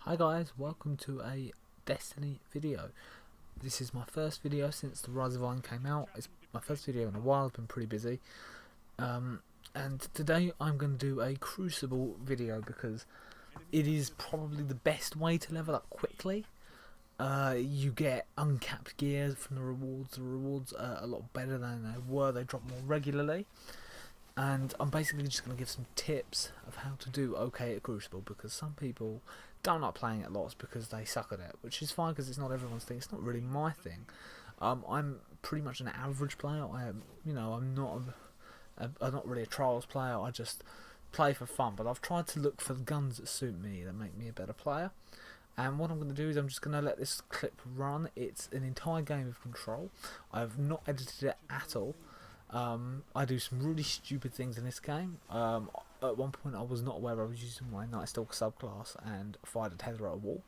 Hi guys, welcome to a Destiny video. This is my first video since the Rise of Iron came out. It's my first video in a while. I've been pretty busy. And today I'm going to do a Crucible video because it is probably the best way to level up quickly. You get uncapped gear from the rewards. The rewards are a lot better than they were. They drop more regularly. And I'm basically just going to give some tips of how to do okay at Crucible, because some people don't like playing it lots because they suck at it, which is fine because it's not everyone's thing. It's not really my thing. I'm pretty much an average player. I'm not really a trials player. I just play for fun, but I've tried to look for the guns that suit me, that make me a better player. And what I'm going to do is I'm just going to let this clip run. It's an entire game of Control. I've not edited it at all. I do some really stupid things in this game. At one point I was not aware I was using my Night Stalker subclass and fired a tether at a wall.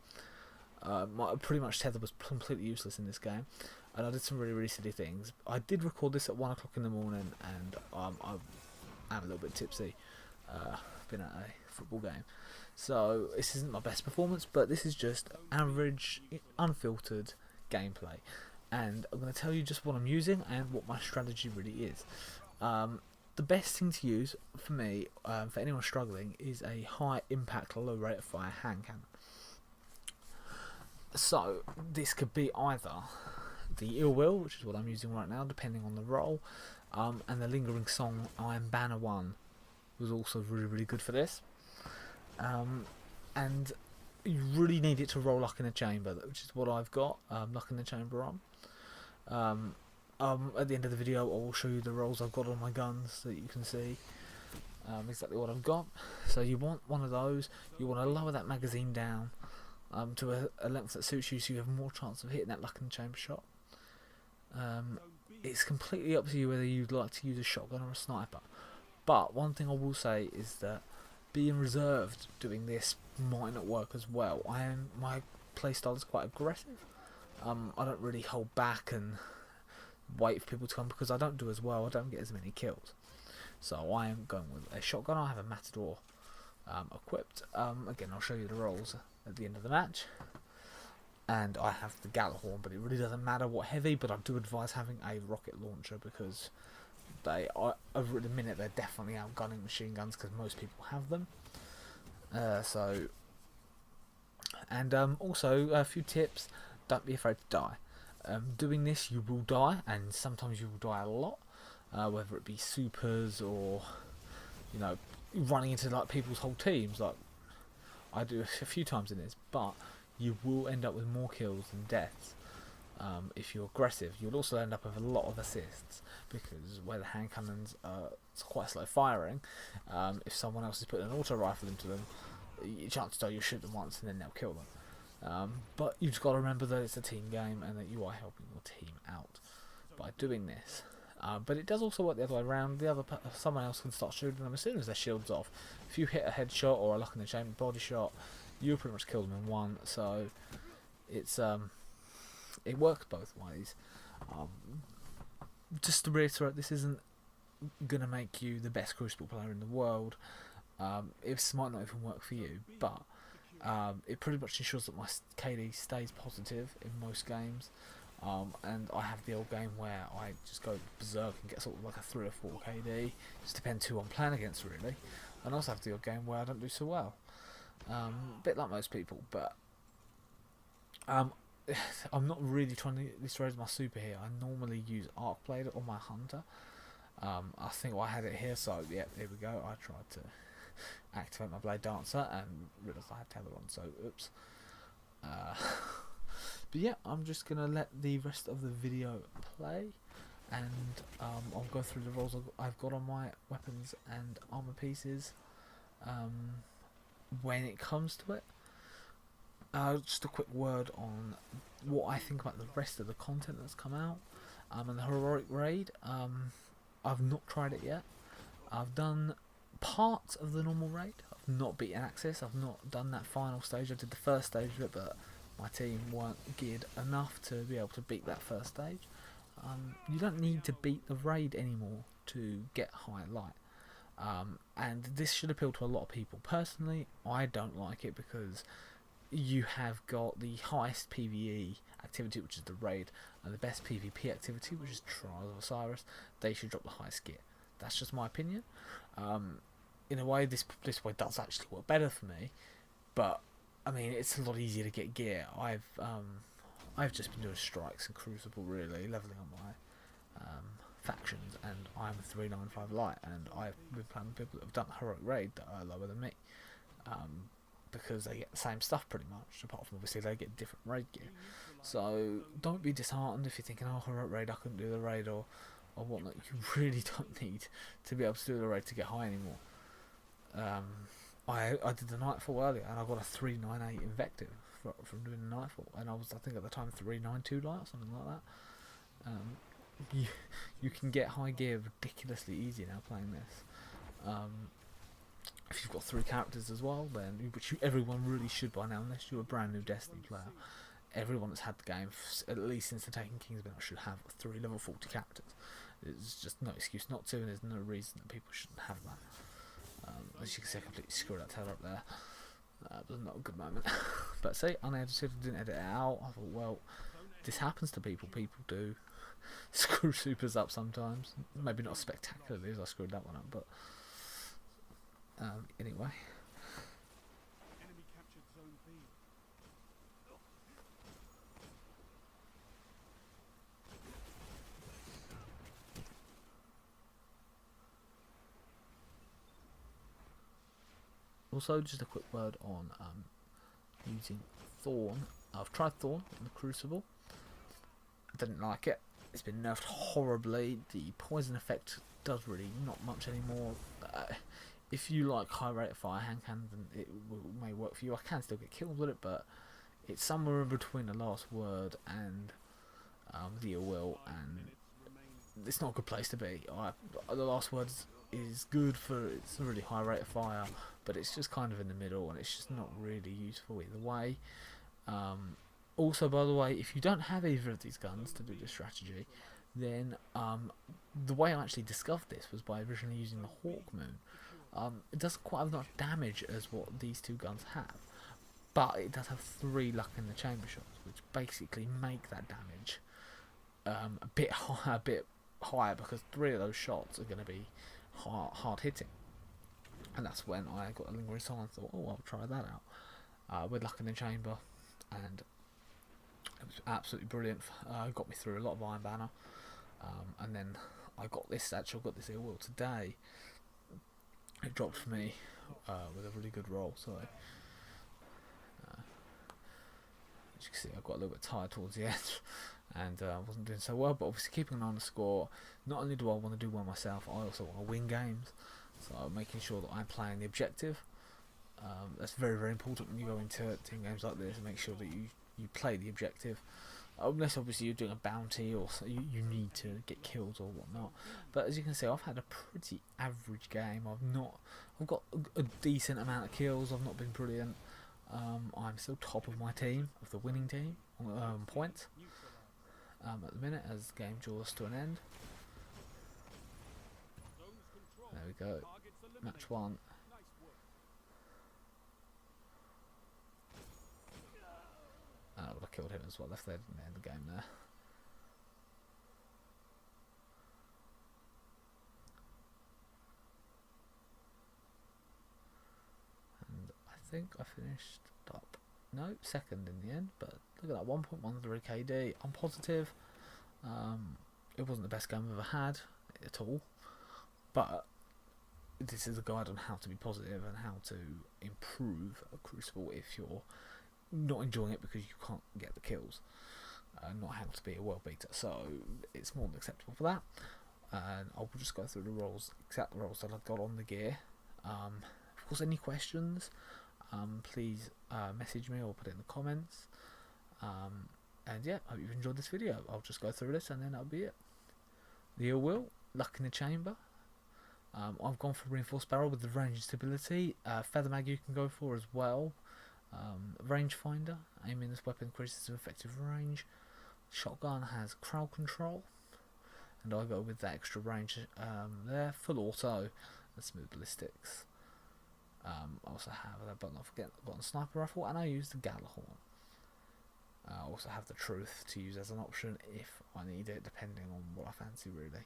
Pretty much tether was completely useless in this game, and I did some really silly things. I did record this at 1 o'clock in the morning, and I'm a little bit tipsy. Been at a football game, so this isn't my best performance, but this is just average, unfiltered gameplay. And I'm going to tell you just what I'm using and what my strategy really is. The best thing to use for me, for anyone struggling, is a high impact, low rate of fire hand cannon. So this could be either the Ill Will, which is what I'm using right now, depending on the role, and the Lingering Song Iron Banner 1 was also really good for this. And you really need it to roll Luck in a Chamber, which is what I've got, Luck in the Chamber on. At the end of the video I will show you the rolls I've got on my guns so that you can see exactly what I've got. So you want one of those. You want to lower that magazine down to a length that suits you, so you have more chance of hitting that Luck in the Chamber shot. It's completely up to you whether you'd like to use a shotgun or a sniper, but one thing I will say is that being reserved doing this might not work as well. My playstyle is quite aggressive. I don't really hold back and wait for people to come, because I don't do as well. I don't get as many kills. So I am going with a shotgun. I have a Matador equipped. Again, I'll show you the rolls at the end of the match. And I have the Gallahorn, but it really doesn't matter what heavy, but I do advise having a rocket launcher, because they are, over at the minute, they're definitely outgunning machine guns, because most people have them. Also a few tips. Don't be afraid to die. Doing this, you will die, and sometimes you will die a lot, whether it be supers or, you know, running into like people's whole teams, like I do a few times in this. But you will end up with more kills than deaths if you're aggressive. You'll also end up with a lot of assists, because where the hand cannons are quite slow firing, if someone else is putting an auto rifle into them, chances are you'll shoot them once and then they'll kill them. But you've just got to remember that it's a team game and that you are helping your team out by doing this. But it does also work the other way around. Someone else can start shooting them as soon as their shield's off. If you hit a headshot or a Luck in the Chamber body shot, you pretty much kill them in one. So it's it works both ways. Just to reiterate, this isn't gonna make you the best Crucible player in the world. It might not even work for you, but it pretty much ensures that my KD stays positive in most games, and I have the old game where I just go berserk and get sort of like a 3 or 4 KD, just depends who I'm playing against really, and I also have the old game where I don't do so well, a bit like most people. But I'm not really trying to destroy my super here. I normally use Arc Blade on my Hunter. I think I had it here, so yeah, there we go. I tried to activate my Blade Dancer and realised I had tether on, so oops. But yeah, I'm just gonna let the rest of the video play, and I'll go through the rolls I've got on my weapons and armor pieces when it comes to it. Just a quick word on what I think about the rest of the content that's come out, and the Heroic Raid. I've not tried it yet. I've done parts of the normal raid. I've not beaten Axis. I've not done that final stage. I did the first stage of it, but my team weren't geared enough to be able to beat that first stage. You don't need to beat the raid anymore to get high light, and this should appeal to a lot of people. Personally, I don't like it because you have got the highest PvE activity, which is the raid, and the best PvP activity, which is Trials of Osiris. They should drop the highest gear. That's just my opinion. In a way, this way does actually work better for me, but I mean, it's a lot easier to get gear. I've just been doing strikes and Crucible, really leveling up my factions, and I'm a 395 light, and I've been playing with people that have done heroic raid that are lower than me, because they get the same stuff pretty much, apart from obviously they get different raid gear. So don't be disheartened if you're thinking, oh, heroic raid, I couldn't do the raid or whatnot. You really don't need to be able to do the raid to get high anymore. I did the Nightfall earlier, and I got a 398 invective from doing the Nightfall, and I think at the time 392 light or something like that. You can get high gear ridiculously easy now playing this. If you've got 3 characters as well, then which everyone really should by now, unless you're a brand new Destiny player. Everyone that's had the game, at least since the Taken King's been out, should have 3 level 40 characters. There's just no excuse not to, and there's no reason that people shouldn't have that. As you can see, I completely screwed that tailor up there. It was not a good moment. But see, unedited, didn't edit it out. I thought, well, this happens to people. People do screw supers up sometimes. Maybe not spectacularly as I screwed that one up, but anyway. Also, just a quick word on using Thorn. I've tried Thorn in the Crucible. I didn't like it. It's been nerfed horribly. The poison effect does really not much anymore. If you like high rate of fire hand cannon, then it may work for you. I can still get killed with it, but it's somewhere in between the last word and the will, and it's not a good place to be. The last word is good for it's a really high rate of fire, but it's just kind of in the middle, and it's just not really useful either way. Also, by the way, if you don't have either of these guns to do this strategy, then the way I actually discovered this was by originally using the Hawk Moon. It doesn't quite have as much damage as what these 2 guns have, but it does have 3 luck in the chamber shots, which basically make that damage a bit higher, because 3 of those shots are going to be hard hitting. And that's when I got a lingering sign and thought, oh, I'll try that out with luck in the chamber, and it was absolutely brilliant. Got me through a lot of Iron Banner, and then I got this Ill Will today. It dropped for me with a really good roll, so as you can see, I got a little bit tired towards the end, and wasn't doing so well, but obviously keeping an eye on the score. Not only do I want to do well myself, I also want to win games, so making sure that I'm playing the objective. That's very, very important when you go into team games like this, and make sure that you play the objective. Unless obviously you're doing a bounty, or you need to get kills or whatnot. But as you can see, I've had a pretty average game. I've got a decent amount of kills. I've not been brilliant. I'm still top of my team, of the winning team, on points at the minute, as the game draws to an end. There we go, match 1. I would have killed him as well if they didn't end the game there. And I think I finished up, no, second in the end, but look at that, 1.13 KD. I'm positive. It wasn't the best game I've ever had at all, but this is a guide on how to be positive and how to improve a Crucible if you're not enjoying it because you can't get the kills, not how to be a world beater. So it's more than acceptable for that, and I'll just go through the roles, exact roles that I've got on the gear. Of course, any questions, please message me or put it in the comments. And yeah, I hope you've enjoyed this video. I'll just go through this and then that'll be it. The Ill Will, luck in the chamber. I've gone for reinforced barrel with the range and stability. Feather mag you can go for as well. Rangefinder, aiming this weapon increases effective range. Shotgun has crowd control, and I go with that extra range there. Full auto and smooth ballistics. I also have but not forget the button sniper rifle, and I use the Gallahorn. I also have the truth to use as an option if I need it, depending on what I fancy really.